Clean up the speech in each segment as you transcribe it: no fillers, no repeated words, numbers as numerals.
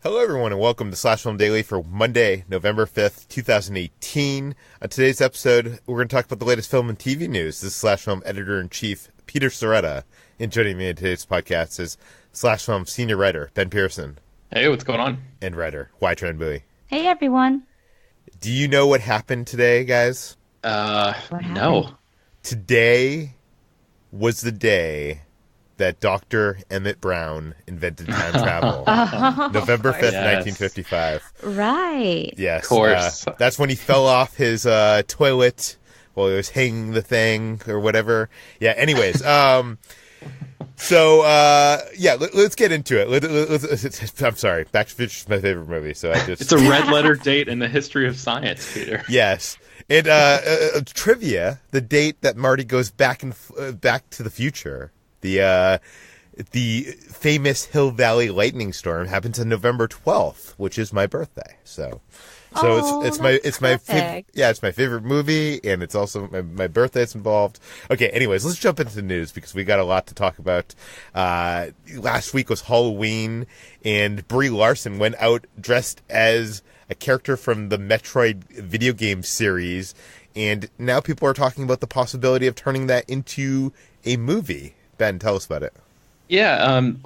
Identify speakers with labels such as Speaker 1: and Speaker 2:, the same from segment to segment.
Speaker 1: Hello, everyone, and welcome to Slash Film Daily for Monday, November 5th, 2018. On today's episode, we're going to talk about the latest film and TV news. This is Slash Film Editor-in-Chief Peter Sciretta, and joining me in today's podcast is Slash Film Senior Writer Ben Pearson.
Speaker 2: Hey, what's going on?
Speaker 1: And writer Hoai-Tran Bui.
Speaker 3: Hey, everyone.
Speaker 1: Do you know what happened today, guys?
Speaker 2: No.
Speaker 1: Today was the day that Dr. Emmett Brown invented time travel. November 5th, 1955.
Speaker 3: Right.
Speaker 1: Yes.
Speaker 2: Of course.
Speaker 1: That's when he fell off his toilet while he was hanging the thing or whatever. Yeah, anyways. Let's get into it. I'm sorry. Back to the Future is my favorite movie, so I just...
Speaker 2: It's a red letter date in the history of science, Peter.
Speaker 1: Yes. And trivia, the date that Marty goes back to the future... The famous Hill Valley lightning storm happens on November 12th, which is my birthday. So it's my favorite movie, and it's also my birthday that's involved. Okay, anyways, let's jump into the news because we got a lot to talk about. Last week was Halloween, and Brie Larson went out dressed as a character from the Metroid video game series, and now people are talking about the possibility of turning that into a movie. Ben, tell us about it.
Speaker 2: Yeah, on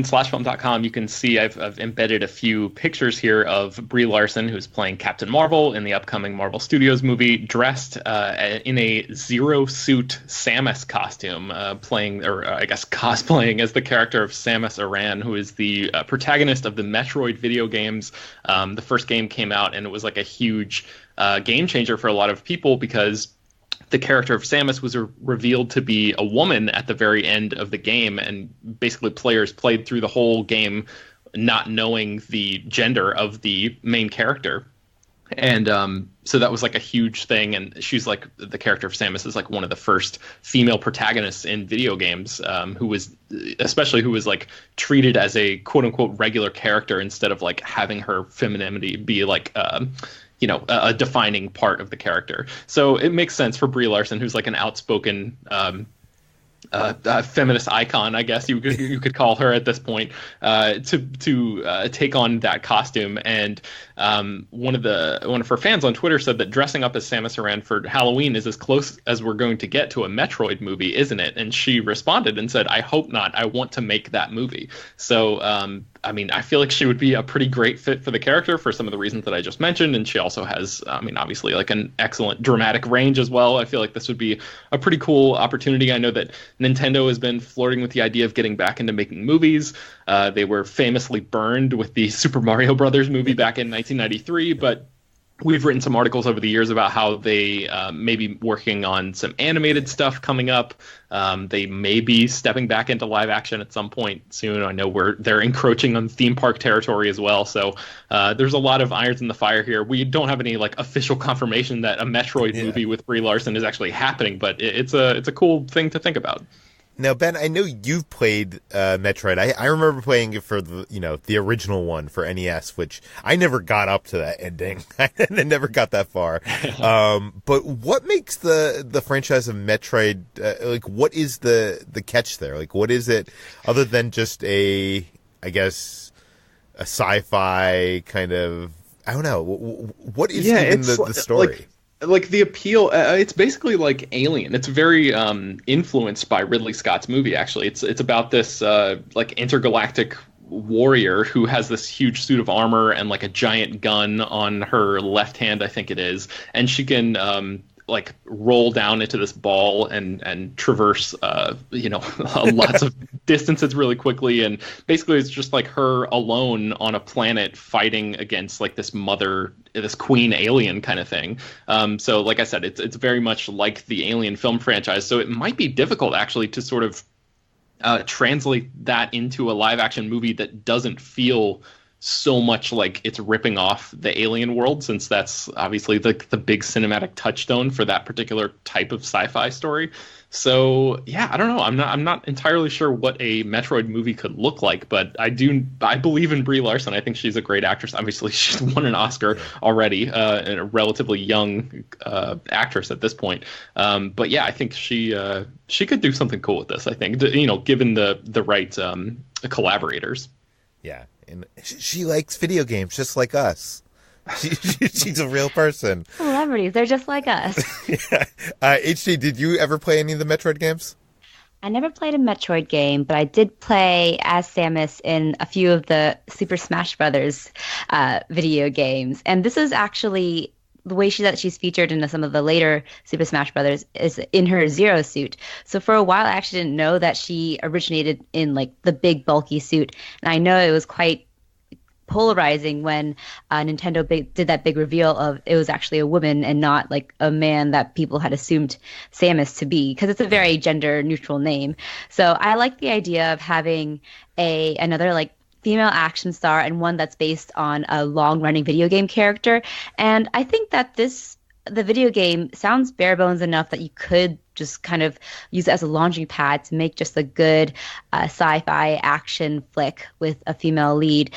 Speaker 2: slashfilm.com you can see I've embedded a few pictures here of Brie Larson, who's playing Captain Marvel in the upcoming Marvel Studios movie, dressed in a zero-suit Samus costume, cosplaying as the character of Samus Aran, who is the protagonist of the Metroid video games. The first game came out, and it was like a huge game changer for a lot of people because the character of Samus was revealed to be a woman at the very end of the game, and basically players played through the whole game not knowing the gender of the main character. And so that was like a huge thing, and she's like, the character of Samus is like one of the first female protagonists in video games, who was like treated as a quote unquote regular character instead of like having her femininity be like a defining part of the character. So it makes sense for Brie Larson, who's like an outspoken feminist icon, I guess you could call her at this point, to take on that costume. And one of her fans on Twitter said that dressing up as Samus Aran for Halloween is as close as we're going to get to a Metroid movie, isn't it? And she responded and said, "I hope not. I want to make that movie." So I feel like she would be a pretty great fit for the character for some of the reasons that I just mentioned. And she also has, obviously like an excellent dramatic range as well. I feel like this would be a pretty cool opportunity. I know that Nintendo has been flirting with the idea of getting back into making movies. They were famously burned with the Super Mario Brothers movie back in 1993, but we've written some articles over the years about how they may be working on some animated stuff coming up. They may be stepping back into live action at some point soon. I know they're encroaching on theme park territory as well. So there's a lot of irons in the fire here. We don't have any like official confirmation that a Metroid movie with Brie Larson is actually happening, but it's a cool thing to think about.
Speaker 1: Now, Ben, I know you've played Metroid. I remember playing it for the original one for NES, which I never got up to that ending. I never got that far. But what makes the franchise of Metroid what is the catch there? Like, what is it other than just a sci-fi kind of? I don't know. What is even the story?
Speaker 2: Like the appeal, it's basically like Alien. It's very influenced by Ridley Scott's movie. Actually, it's about this like intergalactic warrior who has this huge suit of armor and like a giant gun on her left hand, I think it is, and she can like roll down into this ball and traverse lots of distances really quickly. And basically it's just like her alone on a planet fighting against like this queen alien kind of thing. So like I said, it's very much like the Alien film franchise. So it might be difficult actually to sort of translate that into a live action movie that doesn't feel so much like it's ripping off the Alien world, since that's obviously the big cinematic touchstone for that particular type of sci-fi story. So yeah, I don't know. I'm not entirely sure what a Metroid movie could look like, but I believe in Brie Larson. I think she's a great actress. Obviously, she's won an Oscar already, and a relatively young actress at this point. But yeah, I think she could do something cool with this. I think, given the right collaborators.
Speaker 1: Yeah. and she likes video games just like us. She's a real person.
Speaker 3: Celebrities, they're just like us.
Speaker 1: Yeah. HD, did you ever play any of the Metroid games?
Speaker 3: I never played a Metroid game, but I did play as Samus in a few of the Super Smash Brothers video games. And this is actually the way that she's featured in some of the later Super Smash Brothers is in her Zero suit. So for a while, I actually didn't know that she originated in like the big bulky suit. And I know it was quite polarizing when Nintendo did that big reveal of it was actually a woman and not like a man that people had assumed Samus to be, because it's a very gender neutral name. So I like the idea of having another like female action star and one that's based on a long running video game character. And I think that the video game sounds bare bones enough that you could just kind of use it as a launching pad to make just a good sci-fi action flick with a female lead,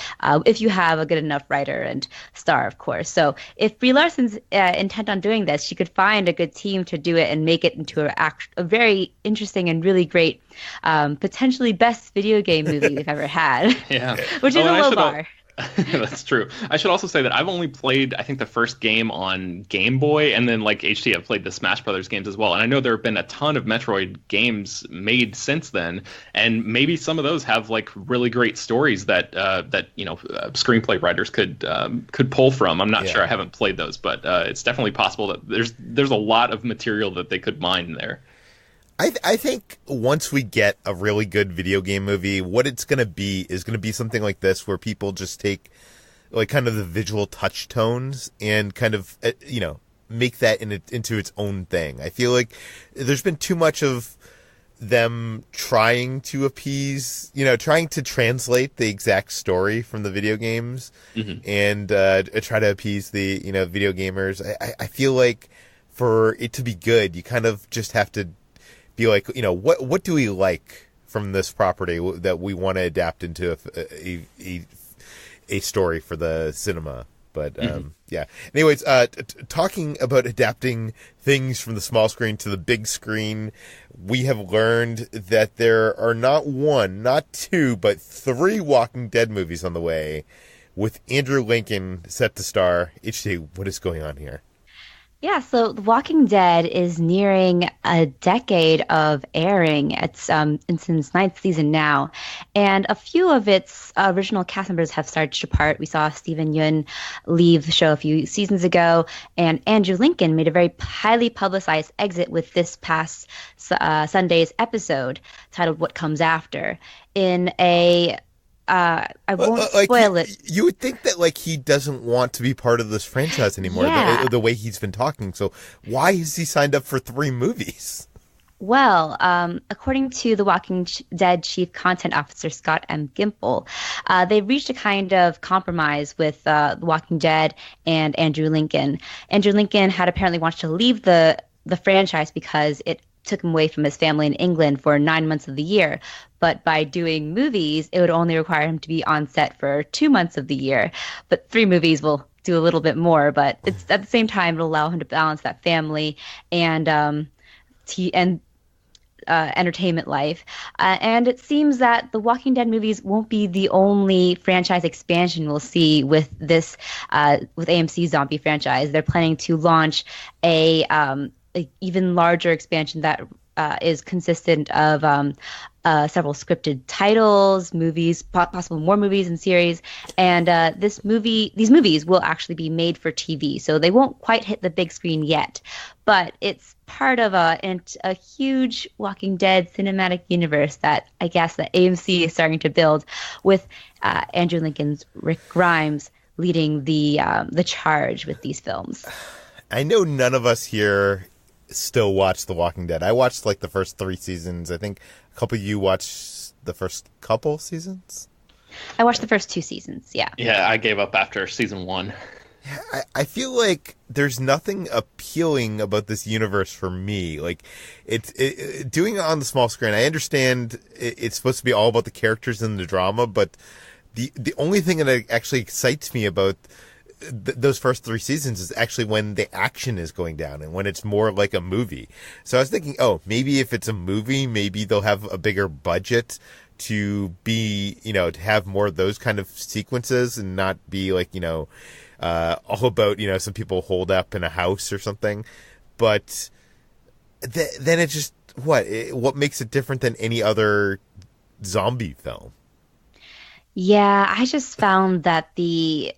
Speaker 3: if you have a good enough writer and star, of course. So if Brie Larson's intent on doing this, she could find a good team to do it and make it into a very interesting and really great, potentially best video game movie they've ever had.
Speaker 2: Yeah.
Speaker 3: Which is a low bar.
Speaker 2: That's true. I should also say that I've only played, I think, the first game on Game Boy, and then like HT, I've played the Smash Brothers games as well. And I know there have been a ton of Metroid games made since then, and maybe some of those have like really great stories that screenplay writers could pull from. I'm not sure. I haven't played those, but it's definitely possible that there's a lot of material that they could mine there.
Speaker 1: I think once we get a really good video game movie, what it's going to be is going to be something like this, where people just take like kind of the visual touch tones and kind of, make that into its own thing. I feel like there's been too much of them trying to appease, trying to translate the exact story from the video games and try to appease the, video gamers. I feel like for it to be good, you kind of just have to be like, what do we like from this property that we want to adapt into a story for the cinema. But yeah. Anyways, talking about adapting things from the small screen to the big screen, we have learned that there are not one, not two, but 3 Walking Dead movies on the way, with Andrew Lincoln set to star. HT, what is going on here?
Speaker 3: Yeah, so The Walking Dead is nearing a decade of airing. It's in its 9th season now, and a few of its original cast members have started to depart. We saw Steven Yeun leave the show a few seasons ago, and Andrew Lincoln made a very highly publicized exit with this past Sunday's episode titled "What Comes After." In a I won't spoil it.
Speaker 1: You would think that he doesn't want to be part of this franchise anymore, the way he's been talking. So why has he signed up for 3 movies?
Speaker 3: Well, according to the Walking Dead Chief Content Officer, Scott M. Gimple, they've reached a kind of compromise with The Walking Dead and Andrew Lincoln. Andrew Lincoln had apparently wanted to leave the franchise because it took him away from his family in England for 9 months of the year. But by doing movies, it would only require him to be on set for 2 months of the year. But 3 movies will do a little bit more. But it's at the same time, it'll allow him to balance that family and entertainment life. And it seems that the Walking Dead movies won't be the only franchise expansion we'll see with this, with AMC's zombie franchise. They're planning to launch a even larger expansion that is consistent of several scripted titles, movies, possible more movies and series. And these movies will actually be made for TV, so they won't quite hit the big screen yet. But it's part of a huge Walking Dead cinematic universe that I guess that AMC is starting to build, with Andrew Lincoln's Rick Grimes leading the charge with these films.
Speaker 1: I know none of us here still watch The Walking Dead. I watched the first 3 seasons. I think a couple of you watched the first couple seasons.
Speaker 3: I watched the first 2 seasons. Yeah.
Speaker 2: Yeah, I gave up after season 1.
Speaker 1: I feel like there's nothing appealing about this universe for me. Doing it on the small screen, I understand it's supposed to be all about the characters and the drama, but the only thing that actually excites me about those first 3 seasons is actually when the action is going down and when it's more like a movie. So I was thinking, maybe if it's a movie, maybe they'll have a bigger budget to be, to have more of those kind of sequences and not be like, all about, some people holed up in a house or something. But then it just, what makes it different than any other zombie film?
Speaker 3: Yeah, I just found that the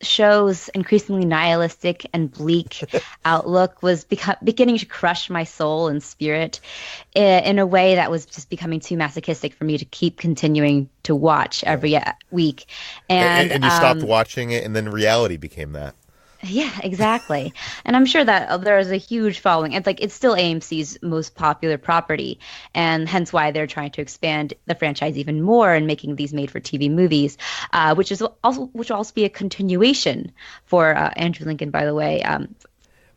Speaker 3: show's increasingly nihilistic and bleak outlook was beginning to crush my soul and spirit in a way that was just becoming too masochistic for me to keep continuing to watch every week. And
Speaker 1: you stopped watching it, and then reality became that.
Speaker 3: Yeah, exactly. And I'm sure that there is a huge following. It's still AMC's most popular property, and hence why they're trying to expand the franchise even more and making these made-for-TV movies, which will also be a continuation for Andrew Lincoln, by the way.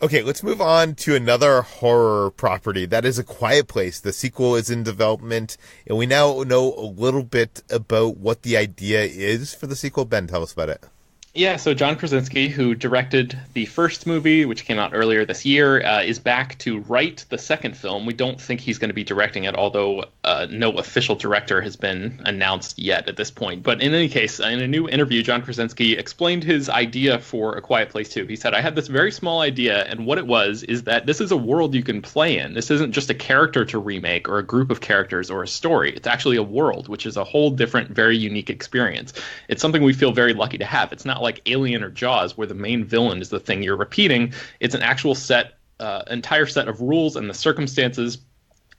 Speaker 1: Okay, let's move on to another horror property. That is A Quiet Place. The sequel is in development, and we now know a little bit about what the idea is for the sequel. Ben, tell us about it.
Speaker 2: Yeah, so John Krasinski, who directed the first movie, which came out earlier this year, is back to write the second film. We don't think he's going to be directing it, although no official director has been announced yet at this point. But in any case, in a new interview, John Krasinski explained his idea for A Quiet Place 2. He said, "I had this very small idea, and what it was is that this is a world you can play in. This isn't just a character to remake or a group of characters or a story. It's actually a world, which is a whole different, very unique experience. It's something we feel very lucky to have. It's not like Alien or Jaws, where the main villain is the thing you're repeating. It's an actual entire set of rules and the circumstances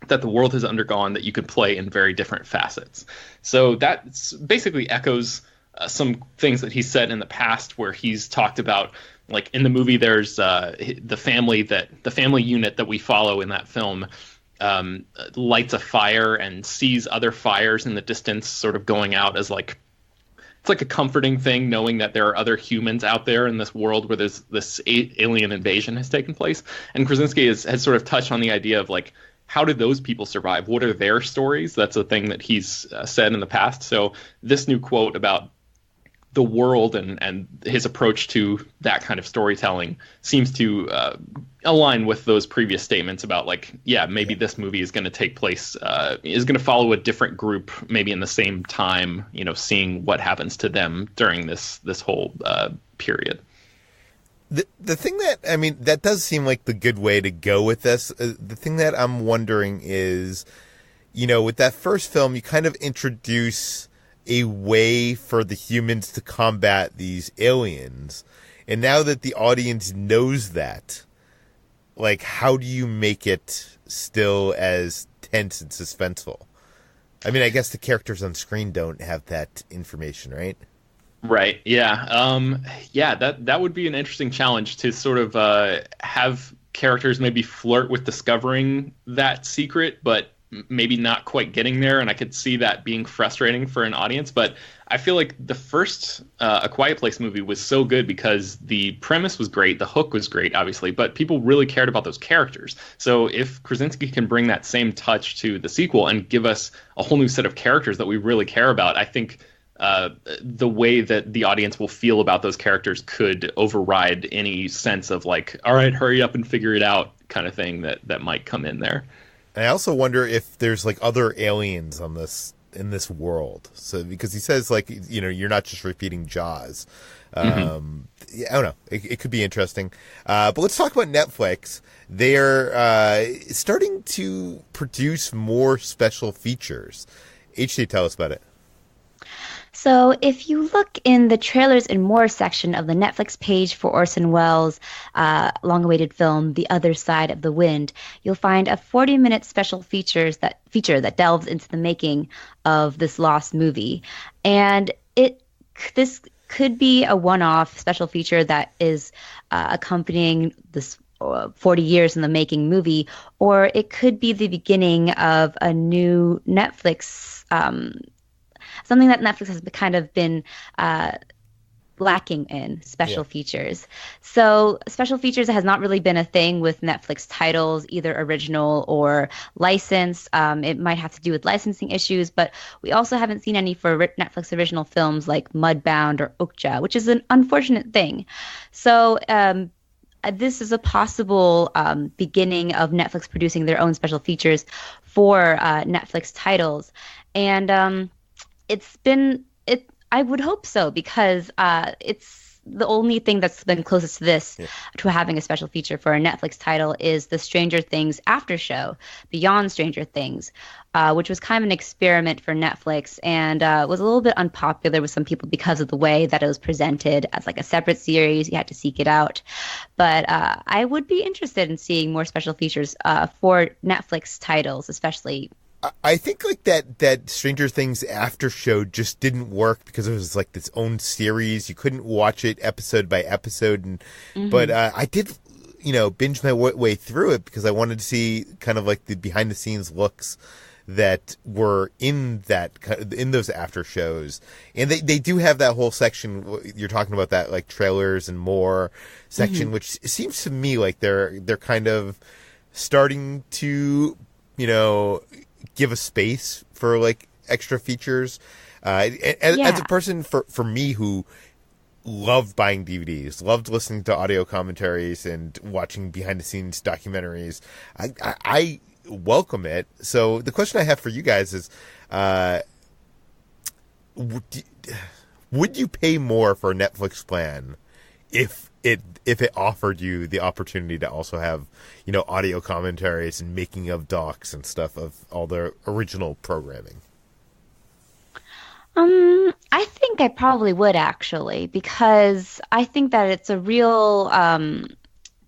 Speaker 2: that the world has undergone that you can play in very different facets." So that basically echoes some things that he said in the past, where he's talked about, like in the movie, there's the family unit that we follow in that film lights a fire and sees other fires in the distance, sort of going out as it's like a comforting thing, knowing that there are other humans out there in this world where this alien invasion has taken place. And Krasinski has sort of touched on the idea of how did those people survive? What are their stories? That's a thing that he's said in the past. So this new quote about the world and his approach to that kind of storytelling seems to align with those previous statements about maybe this movie is going to take place, is going to follow a different group, maybe in the same time, seeing what happens to them during this whole period.
Speaker 1: The thing that does seem like the good way to go with this. The thing that I'm wondering is, with that first film, you kind of introduce a way for the humans to combat these aliens. And now that the audience knows that, how do you make it still as tense and suspenseful? I mean, I guess the characters on screen don't have that information, right?
Speaker 2: Right. Yeah. That would be an interesting challenge to sort of have characters maybe flirt with discovering that secret, but maybe not quite getting there. And I could see that being frustrating for an audience. But I feel like the first A Quiet Place movie was so good because the premise was great. The hook was great, obviously, but people really cared about those characters. So if Krasinski can bring that same touch to the sequel and give us a whole new set of characters that we really care about, I think the way that the audience will feel about those characters could override any sense of all right, hurry up and figure it out kind of thing that might come in there.
Speaker 1: I also wonder if there's other aliens in this world. So because he says you're not just repeating Jaws. Yeah, I don't know. It could be interesting. But let's talk about Netflix. They're starting to produce more special features. HT, tell us about it.
Speaker 3: So if you look in the trailers and more section of the Netflix page for Orson Welles' long-awaited film, The Other Side of the Wind, you'll find a 40-minute special feature that delves into the making of this lost movie. And this could be a one-off special feature that is accompanying this 40 years in the making movie, or it could be the beginning of a new Netflix something that Netflix has kind of been lacking in special features. So special features has not really been a thing with Netflix titles, either original or licensed. It might have to do with licensing issues, but we also haven't seen any for Netflix original films like Mudbound or Okja, which is an unfortunate thing. So this is a possible beginning of Netflix producing their own special features for Netflix titles, and it's been it. I would hope so because it's the only thing that's been closest to this to having a special feature for a Netflix title is the Stranger Things after show, Beyond Stranger Things, which was kind of an experiment for Netflix and was a little bit unpopular with some people because of the way that it was presented as like a separate series. You had to seek it out. But I would be interested in seeing more special features for Netflix titles, especially.
Speaker 1: I think like that Stranger Things after show just didn't work because it was like its own series. You couldn't watch it episode by episode, but I did, binge my way through it because I wanted to see kind of like the behind the scenes looks that were in those after shows, and they do have that whole section you're talking about, that like trailers and more section, which seems to me like they're kind of starting to give a space for like extra features. As a person for me who loved buying DVDs, loved listening to audio commentaries and watching behind the scenes documentaries, I welcome it. So the question I have for you guys is, would you pay more for a Netflix plan if it offered you the opportunity to also have, audio commentaries and making of docs and stuff of all the original programming?
Speaker 3: I think I probably would actually, because I think that it's a real,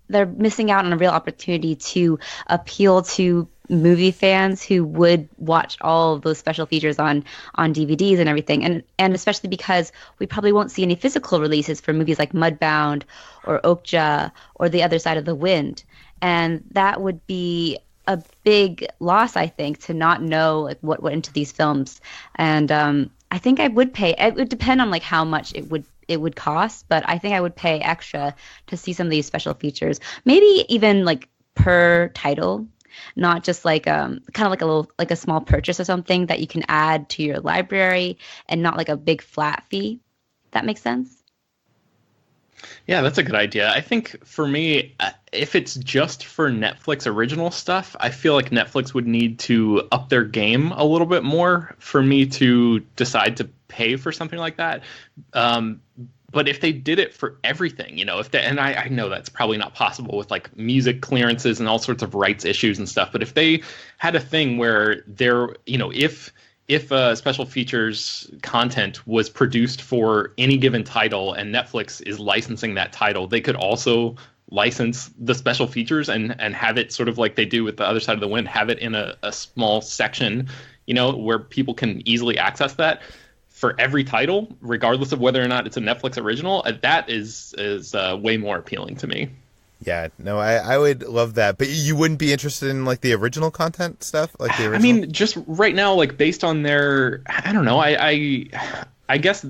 Speaker 3: they're missing out on a real opportunity to appeal to movie fans who would watch all of those special features on DVDs and everything, and especially because we probably won't see any physical releases for movies like Mudbound or Okja or The Other Side of the Wind, and that would be a big loss, I think, to not know like what went into these films. And I think I would pay. It would depend on like how much it would cost, but I think I would pay extra to see some of these special features, maybe even like per title, not just like kind of like a small purchase or something that you can add to your library and not like a big flat fee. That makes sense?
Speaker 2: Yeah, that's a good idea. I think for me, if it's just for Netflix original stuff, I feel like Netflix would need to up their game a little bit more for me to decide to pay for something like that. But if they did it for everything, and I know that's probably not possible with like music clearances and all sorts of rights issues and stuff, but if they had a thing where if special features content was produced for any given title and Netflix is licensing that title, they could also license the special features and have it sort of like they do with The Other Side of the Wind, have it in a small section, where people can easily access that for every title, regardless of whether or not it's a Netflix original. That is way more appealing to me.
Speaker 1: Yeah, no, I would love that, but you wouldn't be interested in like the original content stuff, like the original?
Speaker 2: I mean, just right now, like based on their, I don't know, I guess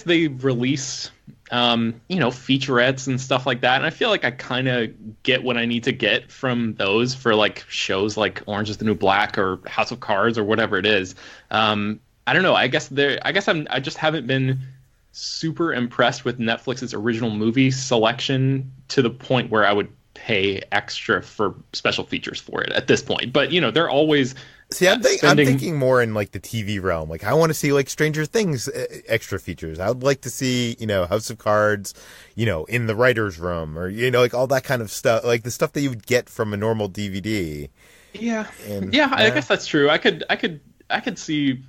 Speaker 2: they release, featurettes and stuff like that, and I feel like I kind of get what I need to get from those for like shows like Orange Is the New Black or House of Cards or whatever it is. I don't know. I guess I just haven't been super impressed with Netflix's original movie selection to the point where I would pay extra for special features for it at this point. But they're always
Speaker 1: I'm thinking more in like the TV realm. Like I want to see like Stranger Things extra features. I would like to see House of Cards, in the writer's room, or like all that kind of stuff, like the stuff that you would get from a normal DVD.
Speaker 2: Yeah, I guess that's true. I could see.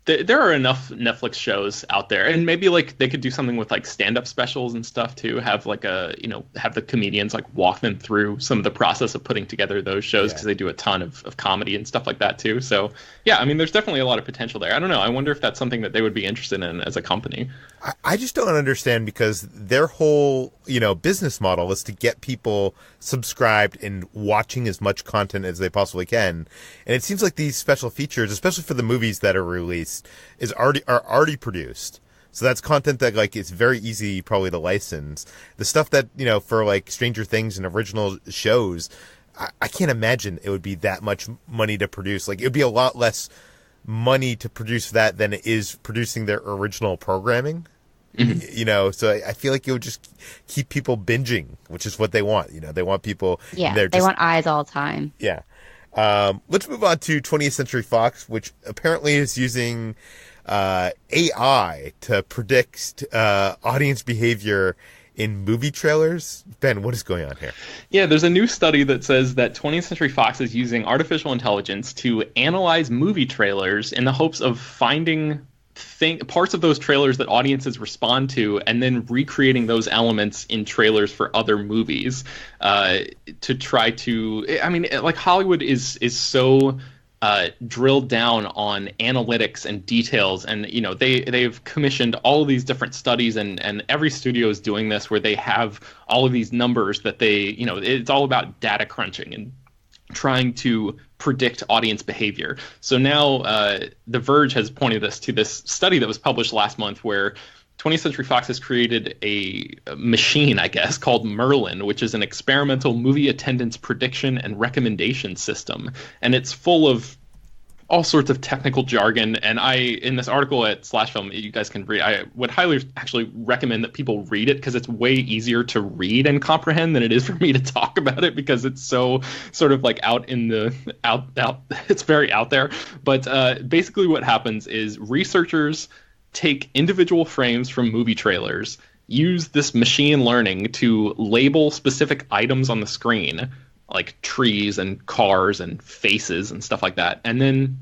Speaker 2: There are enough Netflix shows out there, and maybe like they could do something with like stand-up specials and stuff too. Have like have the comedians like walk them through some of the process of putting together those shows, because they do a ton of comedy and stuff like that too. So yeah, I mean, there's definitely a lot of potential there. I don't know. I wonder if that's something that they would be interested in as a company.
Speaker 1: I just don't understand, because their whole business model is to get people subscribed and watching as much content as they possibly can, and it seems like these special features, especially for the movies that are released, are already produced. So that's content that like it's very easy probably to license. The stuff that for like Stranger Things and original shows, I can't imagine it would be that much money to produce. Like it would be a lot less money to produce that than it is producing their original programming. So I feel like it would just keep people binging, which is what they want. They want people.
Speaker 3: Yeah, they want eyes all the time.
Speaker 1: Yeah. Let's move on to 20th Century Fox, which apparently is using AI to predict audience behavior in movie trailers. Ben, what is going on here?
Speaker 2: Yeah, there's a new study that says that 20th Century Fox is using artificial intelligence to analyze movie trailers in the hopes of finding parts of those trailers that audiences respond to, and then recreating those elements in trailers for other movies to try to. I mean, like Hollywood is so drilled down on analytics and details, and they've commissioned all of these different studies, and every studio is doing this, where they have all of these numbers that it's all about data crunching and trying to predict audience behavior. So now The Verge has pointed us to this study that was published last month, where 20th Century Fox has created a machine, I guess, called Merlin, which is an experimental movie attendance prediction and recommendation system. And it's full of all sorts of technical jargon. And in this article at /film, you guys can read, I would highly actually recommend that people read it, because it's way easier to read and comprehend than it is for me to talk about it, because it's so sort of like out, it's very out there. But basically what happens is researchers take individual frames from movie trailers, use this machine learning to label specific items on the screen, like trees and cars and faces and stuff like that. And then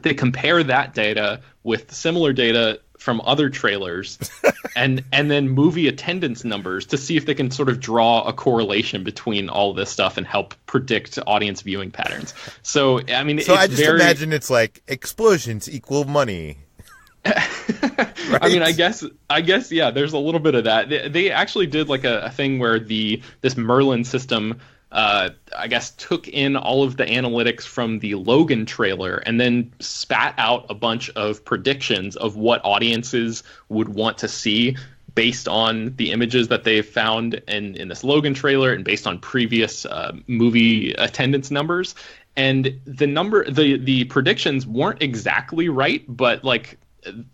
Speaker 2: they compare that data with similar data from other trailers and then movie attendance numbers to see if they can sort of draw a correlation between all this stuff and help predict audience viewing patterns. So, I mean,
Speaker 1: I just imagine it's like explosions equal money.
Speaker 2: Right? I mean, I guess, yeah, there's a little bit of that. They actually did like a thing where this Merlin system, I guess, took in all of the analytics from the Logan trailer and then spat out a bunch of predictions of what audiences would want to see based on the images that they found in this Logan trailer and based on previous movie attendance numbers. And the predictions weren't exactly right, but like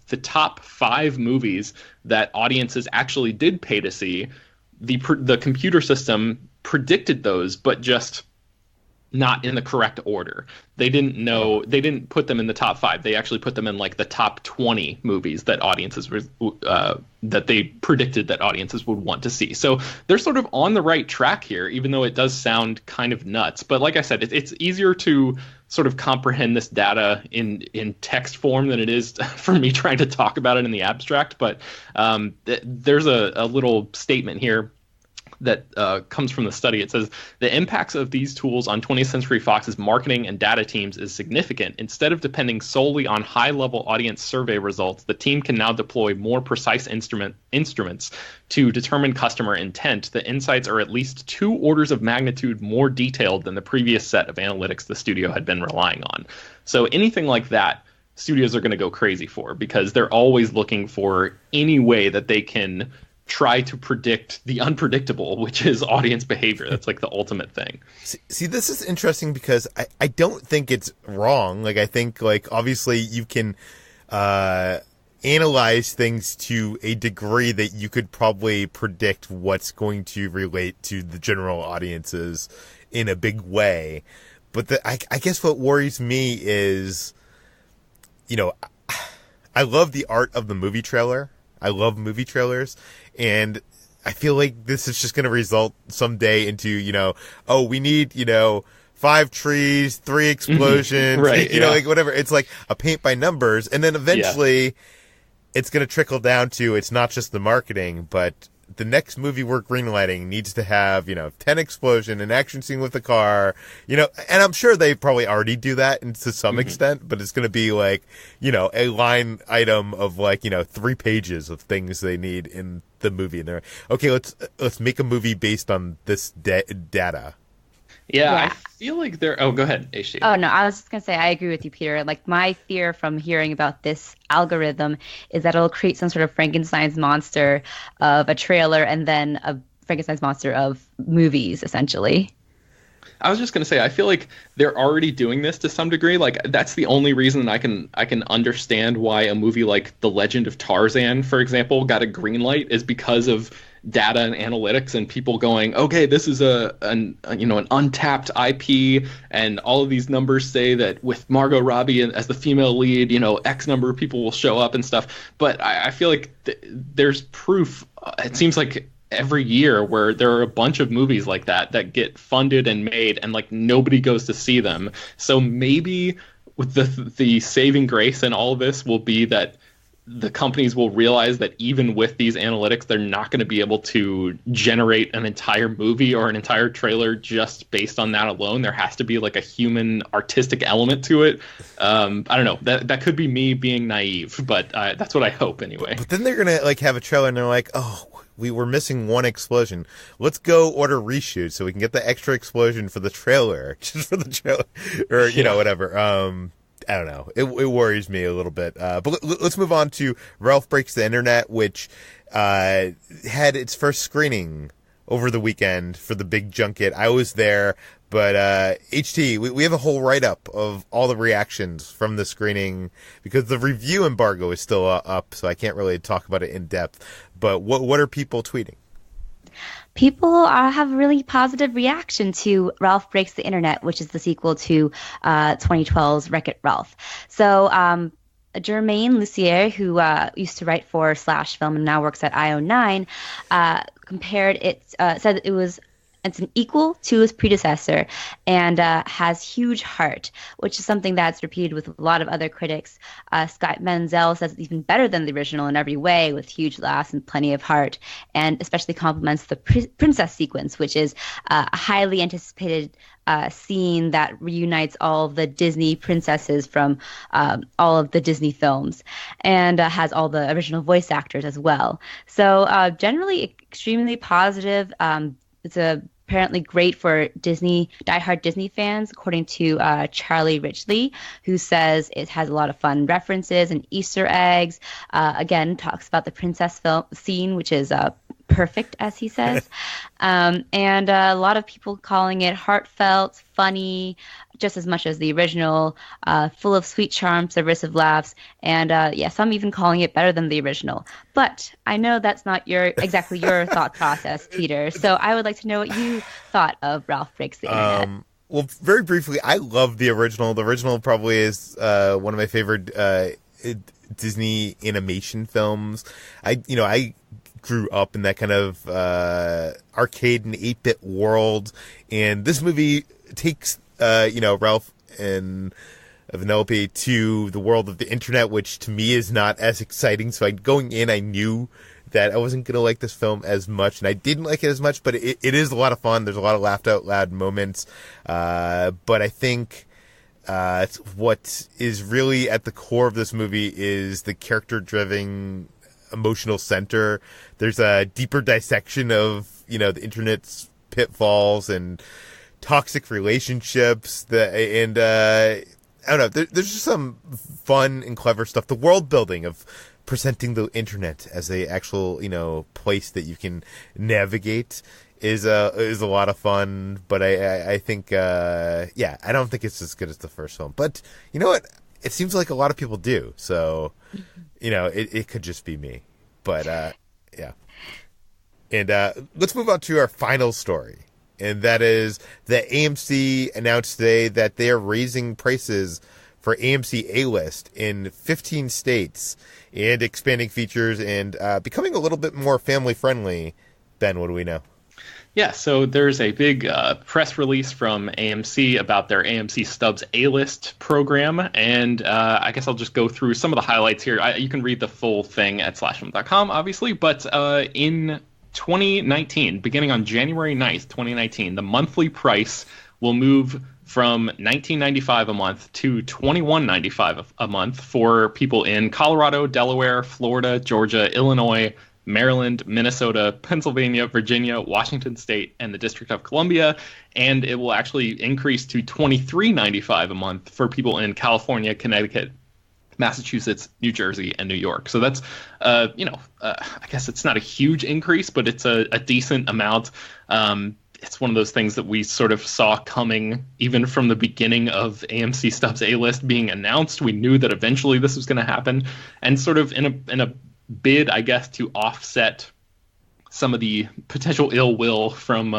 Speaker 2: the top 5 movies that audiences actually did pay to see, the computer system predicted those, but just not in the correct order. They didn't put them in the top 5. They actually put them in like the top 20 movies that audiences that they predicted that audiences would want to see. So they're sort of on the right track here, even though it does sound kind of nuts. But like I said, it's easier to sort of comprehend this data in text form than it is for me trying to talk about it in the abstract. But there's a little statement here that comes from the study. It says, the impacts of these tools on 20th Century Fox's marketing and data teams is significant. Instead of depending solely on high-level audience survey results, the team can now deploy more precise instruments to determine customer intent. The insights are at least 2 orders of magnitude more detailed than the previous set of analytics the studio had been relying on. So anything like that, studios are going to go crazy for, because they're always looking for any way that they can try to predict the unpredictable, which is audience behavior. That's like the ultimate thing.
Speaker 1: See, this is interesting because I don't think it's wrong. Like, I think, like, obviously you can analyze things to a degree that you could probably predict what's going to relate to the general audiences in a big way. But I guess what worries me is, I love the art of the movie trailer. I love movie trailers, and I feel like this is just going to result someday into, we need, 5 trees, 3 explosions,
Speaker 2: right,
Speaker 1: like whatever. It's like a paint by numbers, and then eventually it's going to trickle down to, it's not just the marketing, but the next movie we're greenlighting needs to have, 10 explosion, an action scene with a car, and I'm sure they probably already do that to some extent, but it's going to be like, a line item of like, 3 pages of things they need in the movie. And they're okay, let's make a movie based on this data.
Speaker 2: Yeah, I feel like they're... Oh, go ahead, HT.
Speaker 3: Oh, no, I was just going to say, I agree with you, Peter. Like, my fear from hearing about this algorithm is that it'll create some sort of Frankenstein's monster of a trailer and then a Frankenstein's monster of movies, essentially.
Speaker 2: I was just gonna say, I feel like they're already doing this to some degree. Like that's the only reason I can understand why a movie like The Legend of Tarzan, for example, got a green light is because of data and analytics and people going, okay, this is an untapped IP, and all of these numbers say that with Margot Robbie as the female lead, X number of people will show up and stuff. But I feel like there's proof. It seems like every year where there are a bunch of movies like that get funded and made and like nobody goes to see them. So maybe with the saving grace in all of this will be that the companies will realize that even with these analytics, they're not going to be able to generate an entire movie or an entire trailer just based on that alone. There has to be like a human artistic element to it. I don't know. That could be me being naive, but that's what I hope anyway.
Speaker 1: But then they're going to like have a trailer and they're like, oh, we were missing one explosion. Let's go order reshoot so we can get the extra explosion for the trailer, just for the trailer, or whatever. I don't know. It worries me a little bit. But let's move on to Ralph Breaks the Internet, which had its first screening over the weekend for the big junket. I was there, but HT, we have a whole write-up of all the reactions from the screening because the review embargo is still up, so I can't really talk about it in depth. But what are people tweeting?
Speaker 3: People have a really positive reaction to Ralph Breaks the Internet, which is the sequel to 2012's Wreck-It Ralph. So Germaine Lucier, who used to write for Slash Film and now works at IO9, compared it, said it's an equal to his predecessor and has huge heart, which is something that's repeated with a lot of other critics. Scott Menzel says it's even better than the original in every way, with huge laughs and plenty of heart, and especially compliments the princess sequence, which is a highly anticipated scene that reunites all of the Disney princesses from all of the Disney films, and has all the original voice actors as well. So generally extremely positive. It's apparently great for diehard Disney fans, according to Charlie Ridgely, who says it has a lot of fun references and Easter eggs. Again, talks about the princess film scene, which is perfect, as he says. And a lot of people calling it heartfelt, funny, just as much as the original, full of sweet charm, subversive laughs, and some even calling it better than the original. But I know that's not exactly your thought process, Peter. So I would like to know what you thought of Ralph Breaks the Internet.
Speaker 1: Well, very briefly, I love the original. The original probably is one of my favorite Disney animation films. I grew up in that kind of arcade and 8-bit world, and this movie takes Ralph and Vanellope to the world of the internet, which to me is not as exciting. So going in, I knew that I wasn't going to like this film as much, and I didn't like it as much, but it is a lot of fun. There's a lot of laughed out loud moments, but I think what is really at the core of this movie is the character-driven emotional center. There's a deeper dissection of the internet's pitfalls and toxic relationships. I don't know. There's just some fun and clever stuff. The world building of presenting the internet as a actual place that you can navigate is a lot of fun. But I think I don't think it's as good as the first film. But you know what? It seems like a lot of people do. So it could just be me. But yeah. And let's move on to our final story. And that is that AMC announced today that they are raising prices for AMC A-List in 15 states and expanding features and becoming a little bit more family-friendly. Ben, what do we know?
Speaker 2: Yeah, so there's a big press release from AMC about their AMC Stubs A-List program, and I guess I'll just go through some of the highlights here. You can read the full thing at slashfilm.com, obviously, but in 2019, beginning on January 9th, 2019, the monthly price will move from $19.95 a month to $21.95 a month for people in Colorado, Delaware, Florida, Georgia, Illinois, Maryland, Minnesota, Pennsylvania, Virginia, Washington State, and the District of Columbia. And it will actually increase to $23.95 a month for people in California, Connecticut, Massachusetts, New Jersey, and New York. So that's, I guess it's not a huge increase, but it's a decent amount. it's one of those things that we sort of saw coming even from the beginning of AMC Stubs A-List being announced. We knew that eventually this was going to happen, and sort of in a bid, I guess, to offset some of the potential ill will from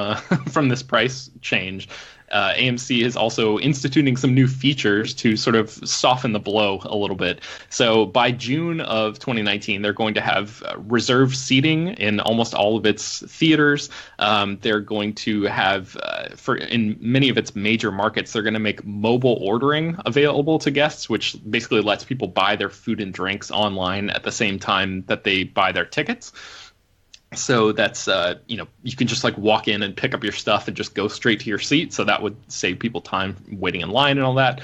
Speaker 2: from this price change. AMC is also instituting some new features to sort of soften the blow a little bit. So by June of 2019, they're going to have reserved seating in almost all of its theaters. They're going to have, in many of its major markets, they're going to make mobile ordering available to guests, which basically lets people buy their food and drinks online at the same time that they buy their tickets. So that's, you can just like walk in and pick up your stuff and just go straight to your seat. So that would save people time waiting in line and all that.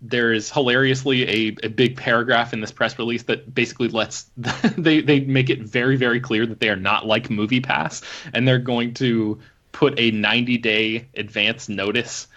Speaker 2: There is hilariously a big paragraph in this press release that basically lets they make it very, very clear that they are not like MoviePass, and they're going to put a 90-day advance notice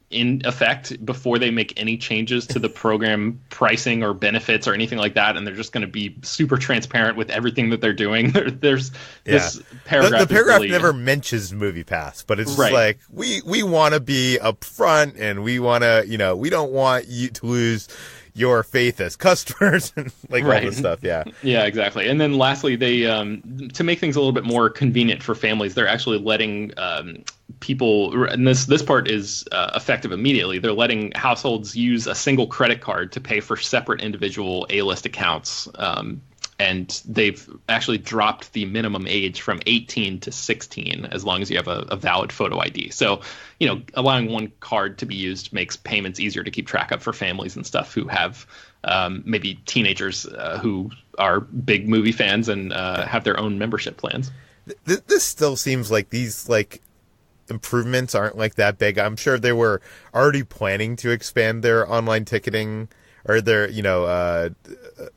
Speaker 2: in effect before they make any changes to the program pricing or benefits or anything like that, and they're just going to be super transparent with everything that they're doing. There's this paragraph.
Speaker 1: The paragraph never mentions MoviePass, but it's just like we want to be upfront, and we want to, we don't want you to lose your faith as customers and all this stuff. Yeah,
Speaker 2: exactly. And then lastly, they to make things a little bit more convenient for families, they're actually letting people, and this part is effective immediately, they're letting households use a single credit card to pay for separate individual A-List accounts. And they've actually dropped the minimum age from 18 to 16 as long as you have a valid photo ID. So, allowing one card to be used makes payments easier to keep track of for families and stuff who have maybe teenagers who are big movie fans and have their own membership plans.
Speaker 1: This still seems like these improvements aren't that big. I'm sure they were already planning to expand their online ticketing or their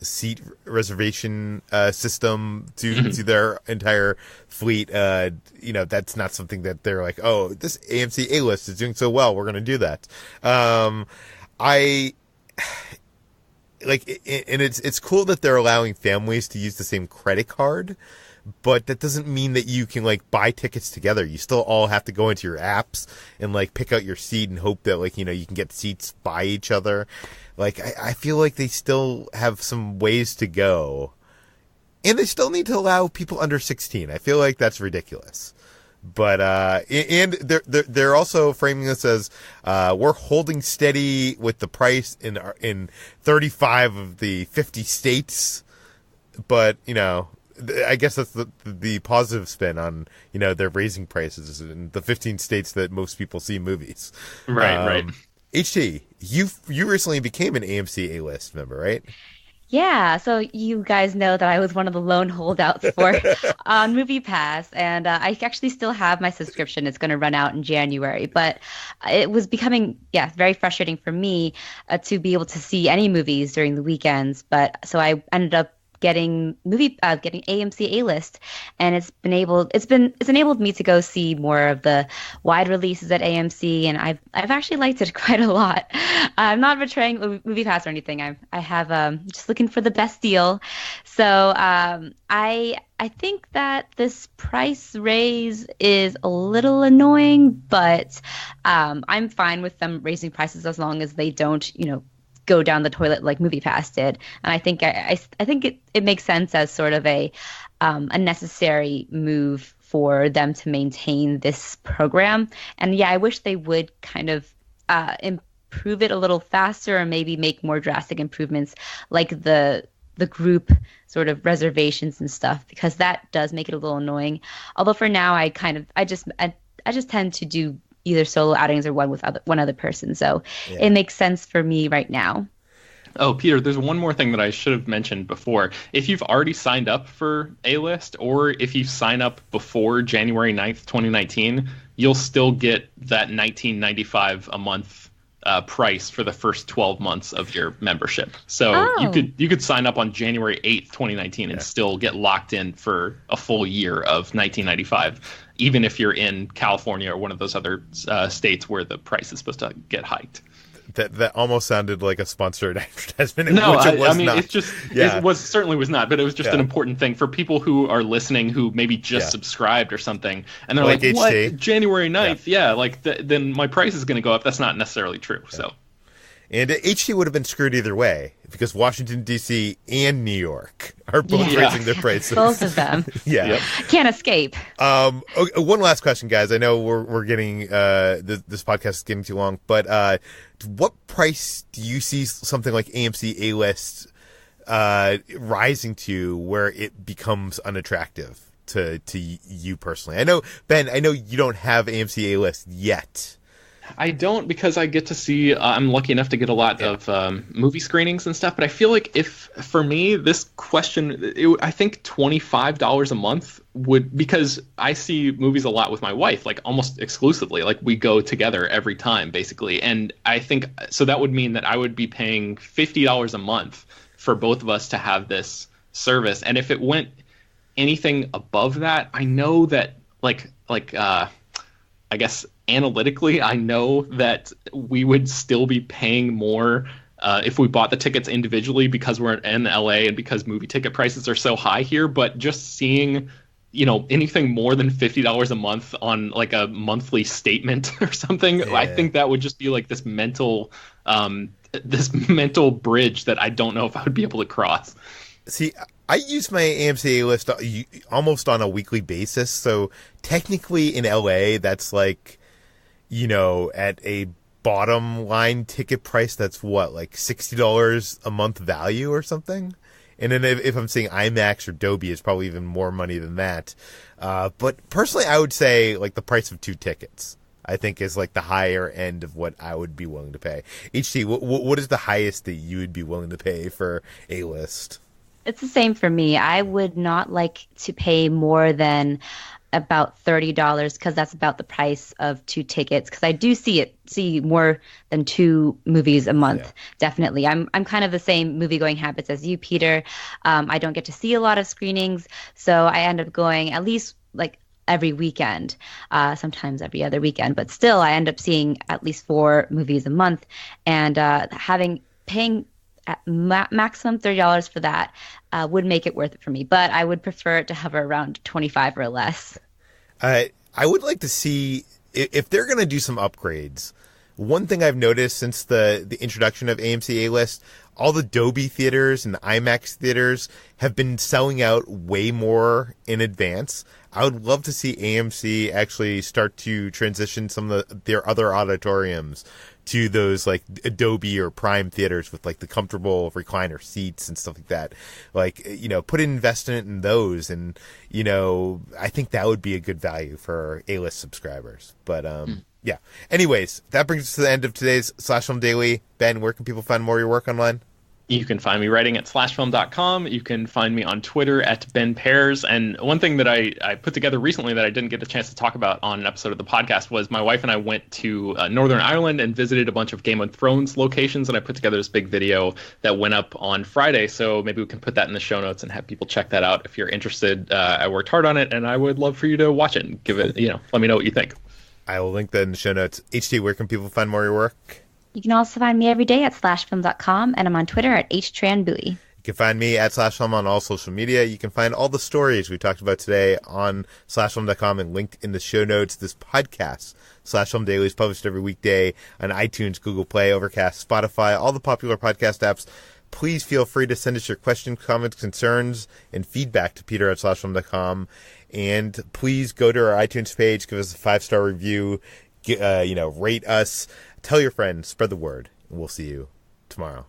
Speaker 1: seat reservation system to their entire fleet. That's not something that they're like, oh, this AMC A-List is doing so well, we're going to do that. And it's cool that they're allowing families to use the same credit card, but that doesn't mean that you can buy tickets together. You still all have to go into your apps and pick out your seat and hope that you can get seats by each other. I feel like they still have some ways to go, and they still need to allow people under 16. I feel like that's ridiculous. But and they're also framing this as we're holding steady with the price in 35 of the 50 states. But I guess that's the positive spin on they're raising prices in the 15 states that most people see movies.
Speaker 2: Right.
Speaker 1: HT, you recently became an AMC A-List member, right?
Speaker 3: Yeah, so you guys know that I was one of the lone holdouts for on MoviePass, and I actually still have my subscription. It's going to run out in January, but it was becoming, very frustrating for me to be able to see any movies during the weekends. But so I ended up getting AMC A-List, and it's enabled me to go see more of the wide releases at AMC, and I've actually liked it quite a lot. I'm not betraying MoviePass or anything. I have just looking for the best deal. So I think that this price raise is a little annoying, but I'm fine with them raising prices as long as they don't, go down the toilet like MoviePass did. And I think I think it makes sense as sort of a necessary move for them to maintain this program. And I wish they would kind of improve it a little faster, or maybe make more drastic improvements like the group sort of reservations and stuff, because that does make it a little annoying. Although for now I just tend to do either solo outings or one other person. So it makes sense for me right now.
Speaker 2: Oh, Peter, there's one more thing that I should have mentioned before. If you've already signed up for A-List, or if you sign up before January 9th, 2019, you'll still get that $19.95 a month price for the first 12 months of your membership. So you could sign up on January 8th, 2019 and still get locked in for a full year of $19.95, even if you're in California or one of those other states where the price is supposed to get hiked.
Speaker 1: That almost sounded like a sponsored advertisement.
Speaker 2: No,
Speaker 1: which it was
Speaker 2: I mean,
Speaker 1: not.
Speaker 2: it's just, it certainly was not, but it was just an important thing for people who are listening who maybe just subscribed or something. And they're like
Speaker 1: HT.
Speaker 2: What? January 9th? Then my price is going to go up. That's not necessarily true. Yeah. So.
Speaker 1: And HT would have been screwed either way because Washington, D.C. and New York are both raising their prices.
Speaker 3: Both of them. Can't escape.
Speaker 1: Okay, one last question, guys. I know we're getting this podcast is getting too long, but what price do you see something like AMC A-List rising to where it becomes unattractive to you personally? I know, Ben, you don't have AMC A-List yet.
Speaker 2: I don't, because I get to see, I'm lucky enough to get a lot of movie screenings and stuff, but I feel like for me, this question, I think $25 a month because I see movies a lot with my wife, like almost exclusively, like we go together every time, basically. And I think, so that would mean that I would be paying $50 a month for both of us to have this service. And if it went anything above that, I know that, I guess analytically, I know that we would still be paying more if we bought the tickets individually because we're in LA and because movie ticket prices are so high here. But just seeing, anything more than $50 a month on like a monthly statement or something, I think that would just be like this mental bridge that I don't know if I would be able to cross.
Speaker 1: See, I use my AMC A-List almost on a weekly basis. So technically in LA, that's like, at a bottom line ticket price, that's what, like $60 a month value or something? And then if I'm seeing IMAX or Dolby, it's probably even more money than that. But personally, I would say like the price of 2 tickets, I think, is like the higher end of what I would be willing to pay. HT, what is the highest that you would be willing to pay for A-List?
Speaker 3: It's the same for me. I would not like to pay more than about $30 because that's about the price of 2 tickets. Because I do see more than 2 movies a month. Definitely. I'm kind of the same movie going habits as you, Peter. I don't get to see a lot of screenings, so I end up going at least like every weekend, sometimes every other weekend. But still, I end up seeing at least 4 movies a month, and paying at maximum $30 for that would make it worth it for me. But I would prefer it to hover around 25 or less.
Speaker 1: I would like to see if they're going to do some upgrades. One thing I've noticed since the introduction of AMC A-List, all the Dolby theaters and IMAX theaters have been selling out way more in advance. I would love to see AMC actually start to transition some of their other auditoriums to those like Adobe or Prime theaters with like the comfortable recliner seats and stuff like that. Like, put an investment in those, and I think that would be a good value for A-List subscribers. But yeah. Anyways, that brings us to the end of today's Slash Film Daily. Ben, where can people find more of your work online?
Speaker 2: You can find me writing at slashfilm.com. You can find me on Twitter at Ben Pears. And one thing that I put together recently that I didn't get a chance to talk about on an episode of the podcast was my wife and I went to Northern Ireland and visited a bunch of Game of Thrones locations. And I put together this big video that went up on Friday. So maybe we can put that in the show notes and have people check that out if you're interested. I worked hard on it, and I would love for you to watch it and give it, let me know what you think.
Speaker 1: I will link that in the show notes. HT, where can people find more of your work?
Speaker 3: You can also find me every day at slashfilm.com, and I'm on Twitter at Hoai-Tran Bui.
Speaker 1: You can find me at slashfilm on all social media. You can find all the stories we talked about today on slashfilm.com and linked in the show notes. This podcast, Slash Film Daily, is published every weekday on iTunes, Google Play, Overcast, Spotify, all the popular podcast apps. Please feel free to send us your questions, comments, concerns, and feedback to Peter at slashfilm.com. And please go to our iTunes page, give us a 5-star review, rate us. Tell your friends, spread the word, and we'll see you tomorrow.